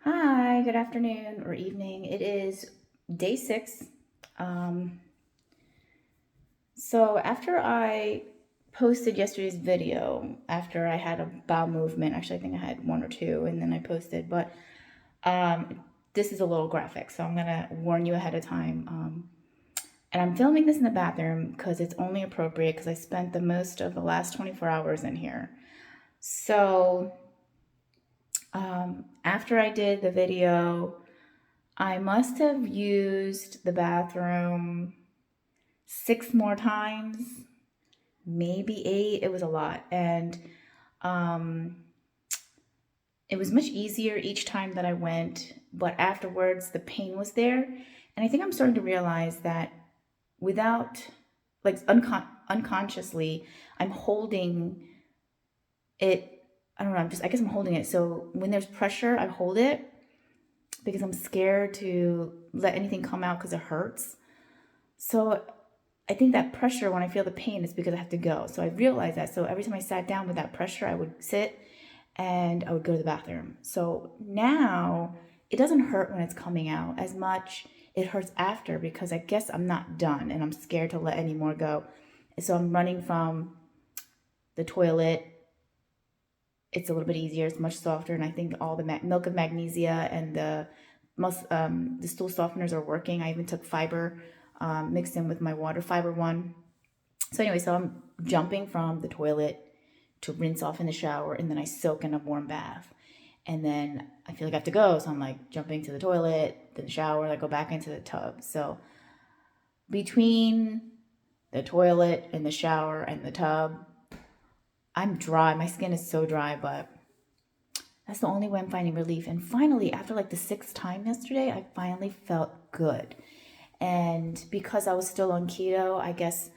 Hi, good afternoon or evening. It is day 6. Um, so after I posted yesterday's video, after I had a bowel movement, actually I think I had one or two, and then I posted, but um, this is a little graphic, so I'm gonna warn you ahead of time. And I'm filming this in the bathroom because it's only appropriate because I spent the most of the last 24 hours in here. So after I did the video, I must have used the bathroom 6 more times, maybe 8. It was a lot. And um, it was much easier each time that I went, but afterwards the pain was there. And I think I'm starting to realize that without, like, unconsciously, I'm holding it. I don't know, I guess I'm holding it. So when there's pressure, I hold it because I'm scared to let anything come out because it hurts. So I think that pressure, when I feel the pain, is because I have to go. So I realized that. So every time I sat down with that pressure, I would sit and I would go to the bathroom. So now it doesn't hurt when it's coming out as much. It hurts after because I guess I'm not done and I'm scared to let any more go. So I'm running from the toilet. It's a little bit easier. It's much softer, and I think all the milk of magnesia and the stool softeners are working. I even took fiber mixed in with my water, fiber one. So anyway, so I'm jumping from the toilet to rinse off in the shower, and then I soak in a warm bath. And then I feel like I have to go, so I'm like jumping to the toilet, then the shower, I go back into the tub. So between the toilet and the shower and the tub, I'm dry. My skin is so dry, but that's the only way I'm finding relief. And finally, after like the 6th time yesterday, I finally felt good. And because I was still on keto, I guess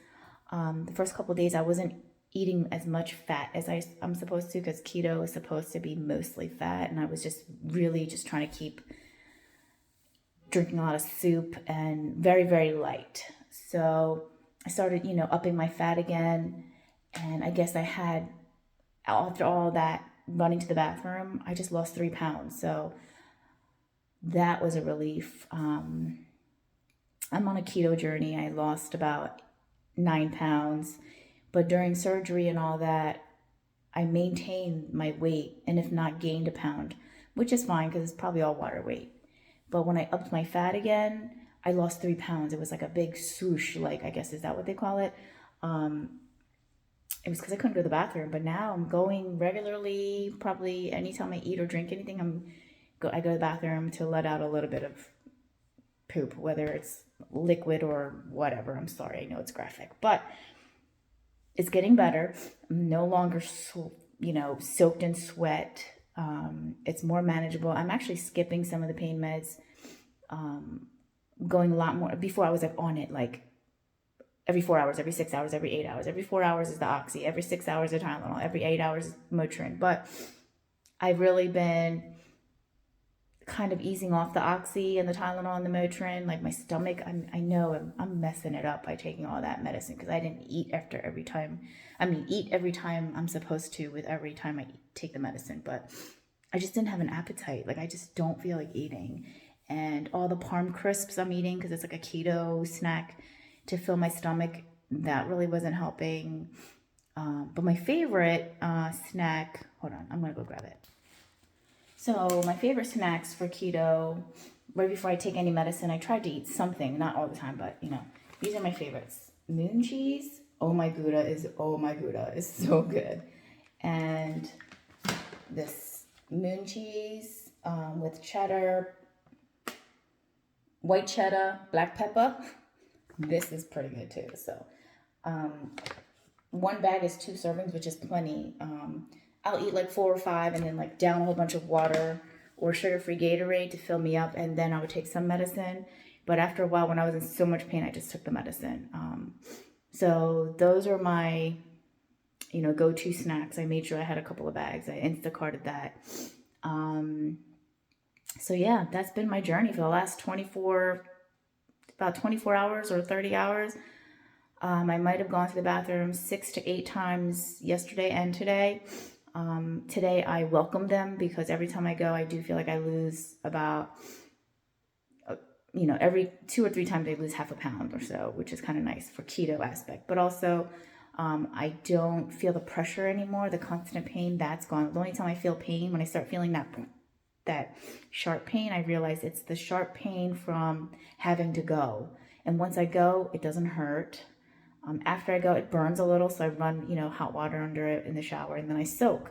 the first couple of days I wasn't eating as much fat as I'm supposed to, because keto is supposed to be mostly fat. And I was just really just trying to keep drinking a lot of soup and very, very light. So I started, upping my fat again. And I guess I had, after all that running to the bathroom, I just lost 3 pounds. So that was a relief. I'm on a keto journey. I lost about 9 pounds, but during surgery and all that, I maintained my weight and if not gained a pound, which is fine because it's probably all water weight. But when I upped my fat again, I lost 3 pounds. It was like a big swoosh, like, I guess, is that what they call it? It was because I couldn't go to the bathroom, but now I'm going regularly. Probably anytime I eat or drink anything, I go to the bathroom to let out a little bit of poop, whether it's liquid or whatever. I'm sorry, I know it's graphic, but it's getting better. I'm no longer, soaked in sweat. It's more manageable. I'm actually skipping some of the pain meds, going a lot more. Before I was like on it like every 4 hours, every 6 hours, every 8 hours. Every 4 hours is the Oxy, every 6 hours is Tylenol, every 8 hours is Motrin. But I've really been kind of easing off the Oxy and the Tylenol and the Motrin. Like my stomach, I know I'm messing it up by taking all that medicine because I didn't eat after every time. I mean, eat every time I'm supposed to with every time I take the medicine, but I just didn't have an appetite. Like I just don't feel like eating. And all the Parm crisps I'm eating because it's like a keto snack to fill my stomach, that really wasn't helping. But my favorite snack, hold on, I'm gonna go grab it. So my favorite snacks for keto, right before I take any medicine, I tried to eat something, not all the time, but these are my favorites. Moon cheese, oh my Gouda is so good. And this moon cheese with cheddar, white cheddar, black pepper, this is pretty good too. So one bag is 2 servings, which is plenty. I'll eat like 4 or 5 and then like down a whole bunch of water or sugar-free Gatorade to fill me up, and then I would take some medicine. But after a while, when I was in so much pain, I just took the medicine. So those are my, go-to snacks. I made sure I had a couple of bags. I Instacarted that. So yeah, that's been my journey for the last about 24 hours or 30 hours. I might have gone to the bathroom 6 to 8 times yesterday and today. Today I welcome them because every time I go, I do feel like I lose about, every 2 or 3 times I lose half a pound or so, which is kind of nice for keto aspect. But also, I don't feel the pressure anymore, the constant pain, that's gone. The only time I feel pain, when I start feeling that sharp pain, I realize it's the sharp pain from having to go. And once I go, it doesn't hurt. After I go, it burns a little, so I run, hot water under it in the shower, and then I soak.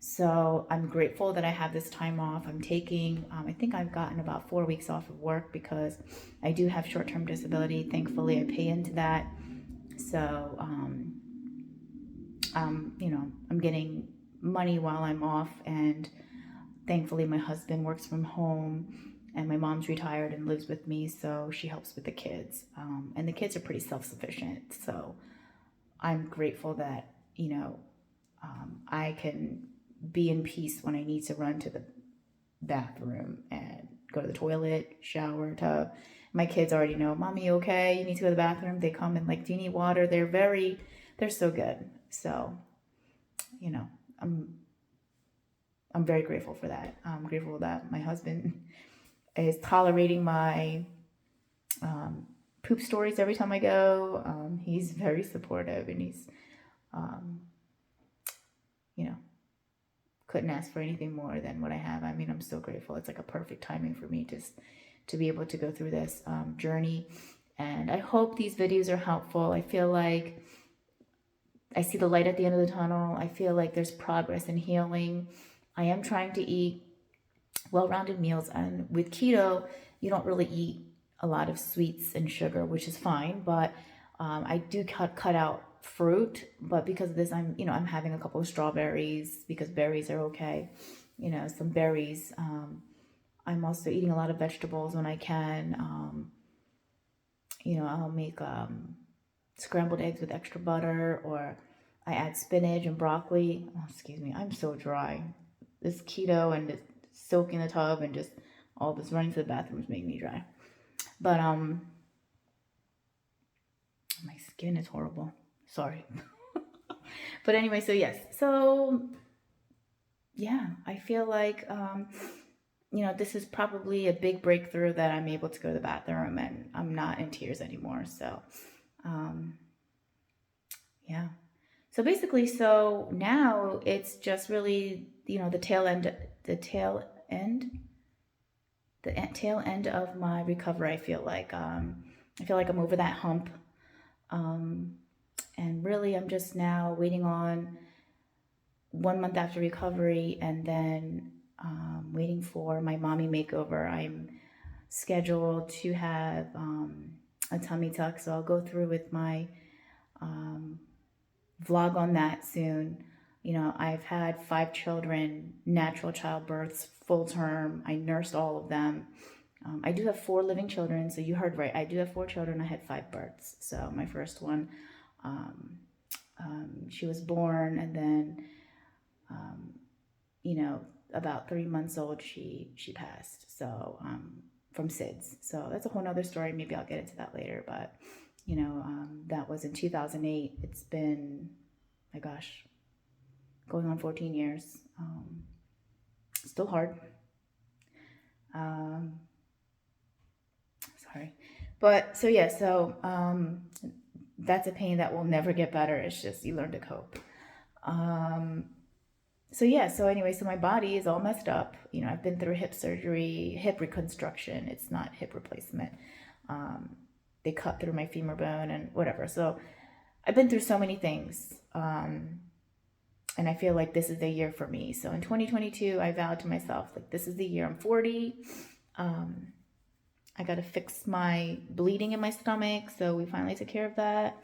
So I'm grateful that I have this time off. I'm taking, I think I've gotten about 4 weeks off of work because I do have short-term disability. Thankfully, I pay into that. So, I'm getting money while I'm off, and thankfully my husband works from home, and my mom's retired and lives with me, so she helps with the kids. And the kids are pretty self-sufficient. So I'm grateful that, I can be in peace when I need to run to the bathroom and go to the toilet, shower, tub. My kids already know, Mommy, you okay? You need to go to the bathroom. They come and like, do you need water? They're so good. So, you know, I'm I'm very grateful for that. I'm grateful that my husband is tolerating my poop stories every time I go. He's very supportive, and he's, um, you know, couldn't ask for anything more than what I have. I mean, I'm so grateful. It's like a perfect timing for me just to be able to go through this journey. And I hope these videos are helpful. I feel like I see the light at the end of the tunnel. I feel like there's progress and healing. I am trying to eat well-rounded meals, and with keto, you don't really eat a lot of sweets and sugar, which is fine. But I do cut out fruit. But because of this, I'm having a couple of strawberries because berries are okay. Some berries. I'm also eating a lot of vegetables when I can. I'll make scrambled eggs with extra butter, or I add spinach and broccoli. Oh, excuse me, I'm so dry. This keto and this soaking the tub and just all this running to the bathroom is making me dry. But my skin is horrible. Sorry. But anyway, so yes. So yeah, I feel like this is probably a big breakthrough that I'm able to go to the bathroom and I'm not in tears anymore. So um yeah. So basically, so now it's just really, the tail end of my recovery. I feel like I'm over that hump. Um, and really, I'm just now waiting on 1 month after recovery, and then waiting for my mommy makeover. I'm scheduled to have a tummy tuck, so I'll go through with my um, vlog on that soon. I've had 5 children, natural childbirths, full term. I nursed all of them. I do have 4 living children, so you heard right. I do have 4 children. I had 5 births. So my first one, she was born, and then, um, about 3 months old, she passed. So from SIDS. So that's a whole nother story. Maybe I'll get into that later. But that was in 2008. It's been, my gosh, going on 14 years. Still hard. Sorry. But so yeah, so that's a pain that will never get better. It's just you learn to cope. So yeah, so anyway, so my body is all messed up. I've been through hip surgery, hip reconstruction. It's not hip replacement. They cut through my femur bone and whatever. So I've been through so many things. And I feel like this is the year for me. So in 2022, I vowed to myself, like, this is the year. I'm 40. I got to fix my bleeding in my stomach. So we finally took care of that.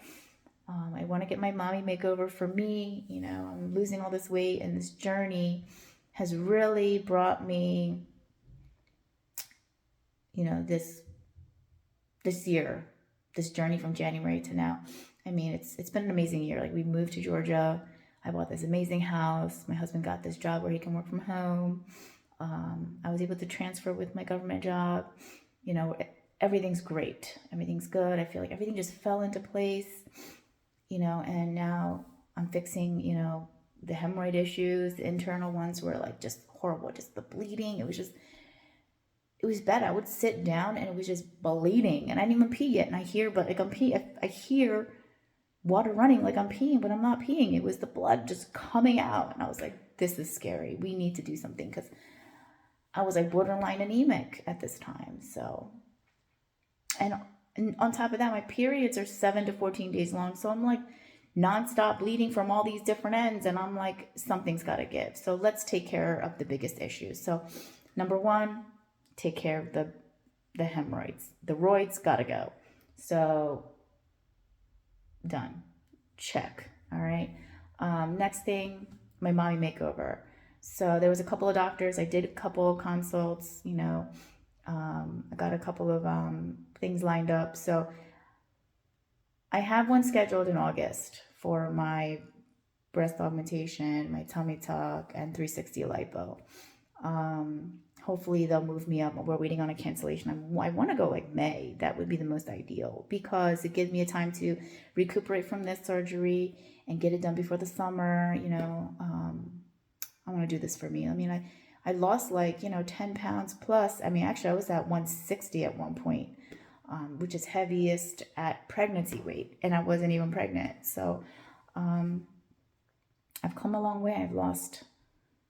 I want to get my mommy makeover for me. I'm losing all this weight, and this journey has really brought me, this year, this journey from January to now. I mean, it's been an amazing year. Like, we moved to Georgia. I bought this amazing house. My husband got this job where he can work from home. I was able to transfer with my government job. Everything's great. Everything's good. I feel like everything just fell into place, and now I'm fixing, the hemorrhoid issues, the internal ones were like just horrible, just the bleeding. It was bad. I would sit down and it was just bleeding, and I didn't even pee yet. And I hear, but like I'm peeing, I hear water running like I'm peeing, but I'm not peeing. It was the blood just coming out, and I was like, this is scary. We need to do something, because I was like borderline anemic at this time. So, and on top of that, my periods are 7 to 14 days long. So I'm like nonstop bleeding from all these different ends. And I'm like, something's got to give. So let's take care of the biggest issues. So, number one, take care of the hemorrhoids. The roids got to go. So, done. Check. All right. Next thing, my mommy makeover. So there was a couple of doctors. I did a couple of consults. I got a couple of things lined up. So I have one scheduled in August for my breast augmentation, my tummy tuck, and 360 lipo. Hopefully they'll move me up. We're waiting on a cancellation. I want to go like May. That would be the most ideal, because it gives me a time to recuperate from this surgery and get it done before the summer. I want to do this for me. I mean, I lost 10 pounds plus. I mean, actually I was at 160 at one point, which is heaviest at pregnancy weight, and I wasn't even pregnant. So I've come a long way. I've lost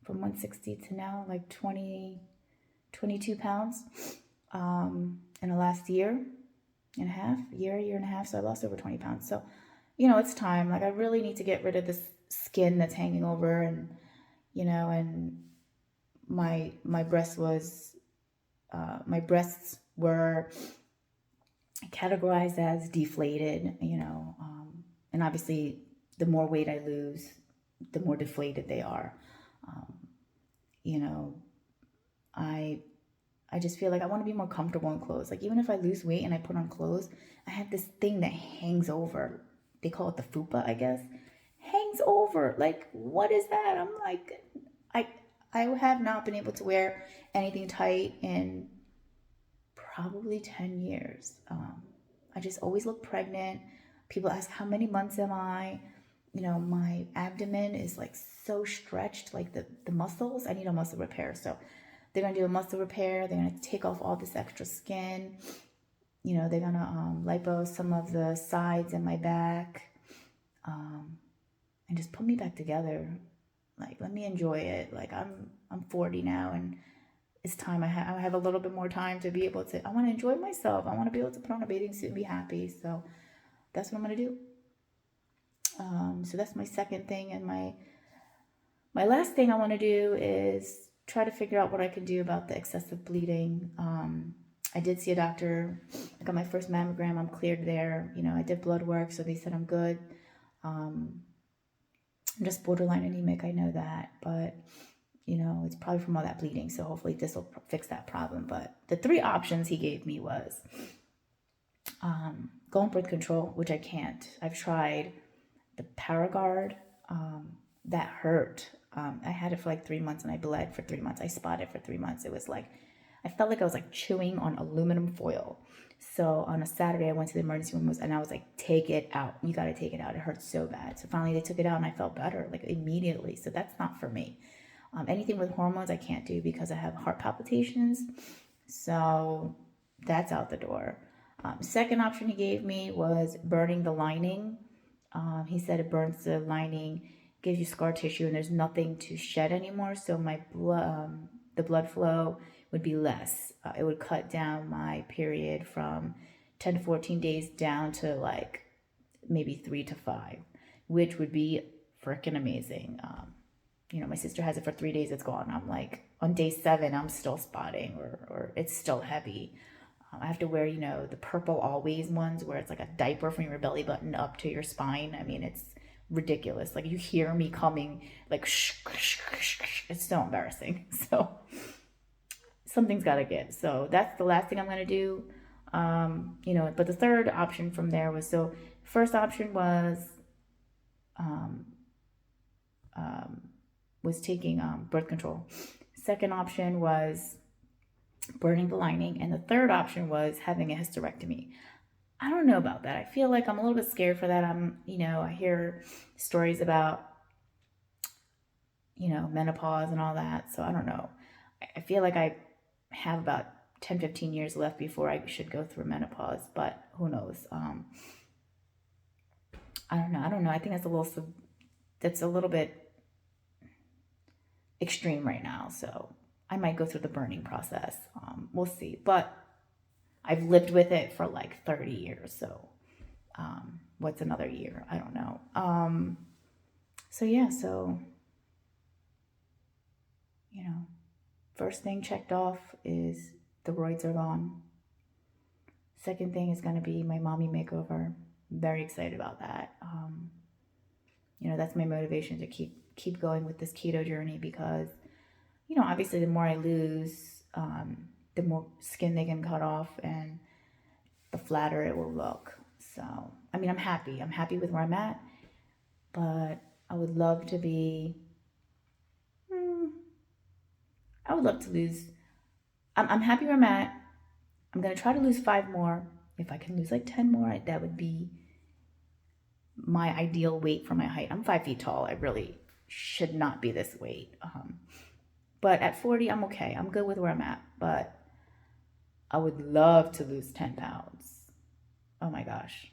from 160 to now like 22 pounds in the last year and a half. So I lost over 20 pounds. So, it's time. Like, I really need to get rid of this skin that's hanging over, and, and my breasts were categorized as deflated, and obviously the more weight I lose, the more deflated they are. I just feel like I want to be more comfortable in clothes. Like, even if I lose weight and I put on clothes, I have this thing that hangs over. They call it the fupa, I guess. Hangs over. Like, what is that? I'm like, I have not been able to wear anything tight in probably 10 years. I just always look pregnant. People ask, how many months am I? My abdomen is like so stretched, like the muscles. I need a muscle repair. So they're going to do a muscle repair. They're going to take off all this extra skin. They're going to lipo some of the sides and my back, and just put me back together. Like, let me enjoy it. Like, I'm 40 now, and it's time. I have a little bit more time to be able to, I want to enjoy myself. I want to be able to put on a bathing suit and be happy. So that's what I'm going to do. So that's my second thing. And my last thing I want to do is try to figure out what I can do about the excessive bleeding. I did see a doctor. I got my first mammogram. I'm cleared there. I did blood work, so they said I'm good. I'm just borderline anemic. I know that, but it's probably from all that bleeding. So hopefully this will fix that problem. But the 3 options he gave me was go on birth control, which I can't. I've tried the Paragard. That hurt. I had it for like 3 months, and I bled for 3 months. I spotted for 3 months. It was like, I felt like I was like chewing on aluminum foil. So on a Saturday, I went to the emergency room, and I was like, take it out. You got to take it out. It hurts so bad. So finally they took it out, and I felt better, like immediately. So that's not for me. Anything with hormones I can't do because I have heart palpitations. So that's out the door. Second option he gave me was burning the lining. He said it burns the lining, gives you scar tissue, and there's nothing to shed anymore. So my blood, the blood flow would be less. It would cut down my period from 10 to 14 days down to like maybe 3 to 5, which would be freaking amazing. My sister has it for 3 days, it's gone. I'm like, on day 7, I'm still spotting, or it's still heavy. I have to wear, the purple always ones where it's like a diaper from your belly button up to your spine. I mean, it's ridiculous. Like, you hear me coming, like, it's so embarrassing. So something's got to give. So that's the last thing I'm going to do. But the third option from there was, so first option was taking birth control. Second option was burning the lining, and the third option was having a hysterectomy. I don't know about that. I feel like I'm a little bit scared for that. I hear stories about menopause and all that. So I don't know. I feel like I have about 10, 15 years left before I should go through menopause, but who knows? I don't know. I don't know. I think that's a little bit extreme right now. So I might go through the burning process. We'll see. But I've lived with it for like 30 years. So what's another year? I don't know. So yeah, so, first thing checked off is the roids are gone. Second thing is going to be my mommy makeover. Very excited about that. That's my motivation to keep going with this keto journey because, obviously the more I lose, the more skin they can cut off and the flatter it will look. So, I mean, I'm happy. I'm happy with where I'm at, but I would love to be, I would love to lose. I'm happy where I'm at. I'm going to try to lose 5 more. If I can lose like 10 more, that would be my ideal weight for my height. I'm 5 feet tall. I really should not be this weight. But at 40, I'm okay. I'm good with where I'm at. But I would love to lose 10 pounds. Oh my gosh.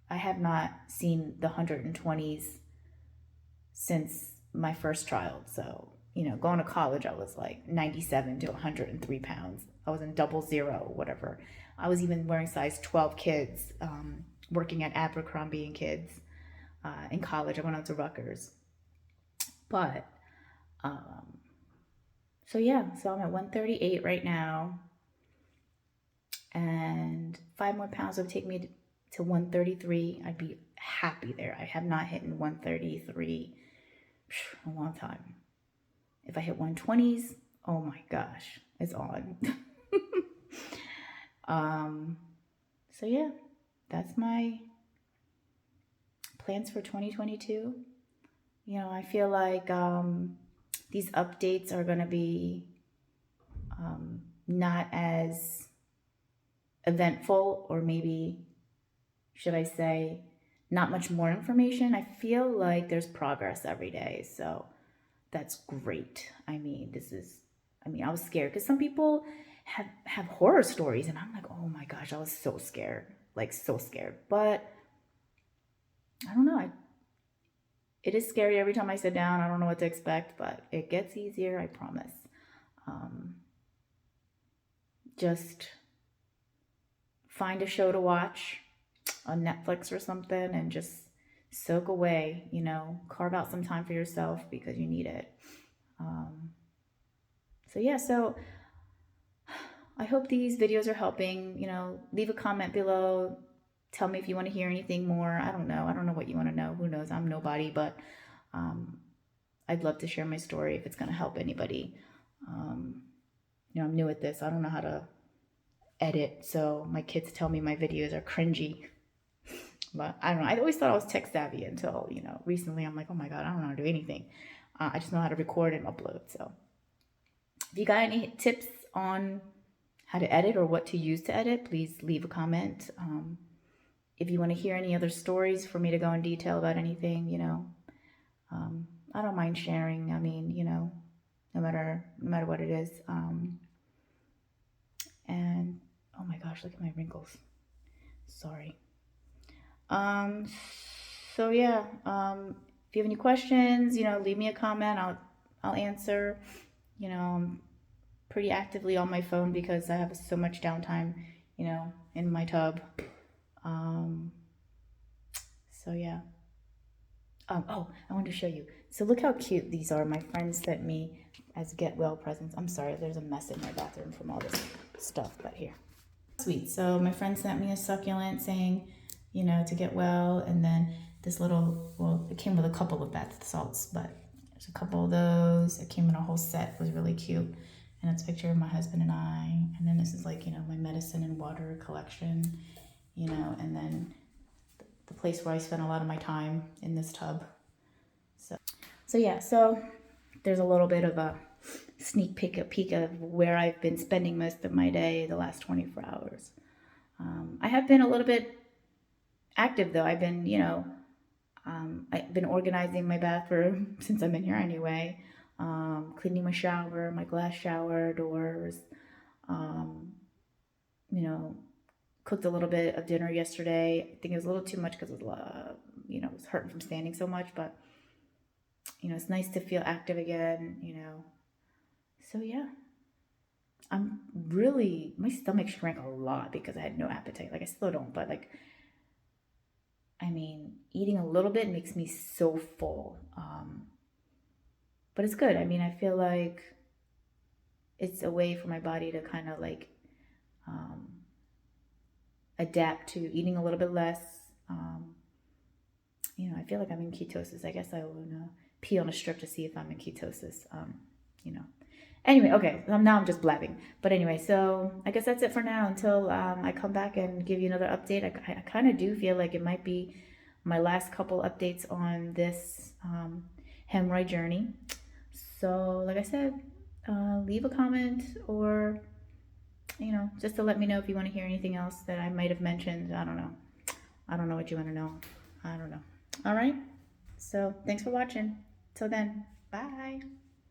I have not seen the 120s since my first child. So, going to college, I was like 97 to 103 pounds. I was in 00, whatever. I was even wearing size 12 kids, working at Abercrombie and Kids in college. I went out to Rutgers. But, so yeah, so I'm at 138 right now. And 5 more pounds would take me to 133. I'd be happy there. I have not hit 133 in a long time. If I hit 120s, oh my gosh, it's on. So yeah, that's my plans for 2022. I feel like these updates are going to be not as eventful, or maybe should I say not much more information. I feel like there's progress every day, so that's great. I mean, I was scared because some people have horror stories, and I'm like, oh my gosh, I was so scared, like so scared. But I don't know. It is scary every time I sit down. I don't know what to expect, but it gets easier, I promise. Just find a show to watch on Netflix or something and just soak away, carve out some time for yourself because you need it. So yeah, so I hope these videos are helping. Leave a comment below. Tell me if you want to hear anything more. I don't know what you want to know. Who knows? I'm nobody, but I'd love to share my story if it's going to help anybody. I'm new at this. I don't know how to edit, so my kids tell me my videos are cringy. But I don't know. I always thought I was tech savvy until, recently I'm like, oh my God, I don't know how to do anything. I just know how to record and upload. So if you got any tips on how to edit or what to use to edit, please leave a comment. If you want to hear any other stories for me to go in detail about anything, I don't mind sharing. I mean, no matter what it is. And oh my gosh, look at my wrinkles. Sorry. So yeah, if you have any questions, leave me a comment. I'll answer. I'm pretty actively on my phone because I have so much downtime, in my tub. So yeah. Oh, I wanted to show you. So look how cute these are. My friend sent me as get well presents. I'm sorry, there's a mess in my bathroom from all this stuff, but here. Sweet. So my friend sent me a succulent saying, to get well, and then this little, well, it came with a couple of bath salts, but there's a couple of those. It came in a whole set. It was really cute. And it's a picture of my husband and I. And then this is like, my medicine and water collection, and then the place where I spend a lot of my time in this tub. So yeah, so there's a little bit of a sneak peek of where I've been spending most of my day the last 24 hours. I have been a little bit active though. I've been, I've been organizing my bathroom since I'm in here anyway. Cleaning my shower, my glass shower doors. Um, you know, cooked a little bit of dinner yesterday. I think it was a little too much because it was, it was hurting from standing so much. But it's nice to feel active again. So yeah, my stomach shrank a lot because I had no appetite. Like I still don't, but like I mean, eating a little bit makes me so full. But it's good. I mean, I feel like it's a way for my body to kind of like um, adapt to eating a little bit less. Um, I feel like I'm in ketosis. I guess I will pee on a strip to see if I'm in ketosis. You know. Anyway, okay. Now I'm just blabbing. But anyway, so I guess that's it for now until I come back and give you another update. I kind of do feel like it might be my last couple updates on this hemorrhoid journey. So, like I said, leave a comment or, just to let me know if you want to hear anything else that I might have mentioned. I don't know. I don't know what you want to know. I don't know. All right. So, thanks for watching. Till then, bye.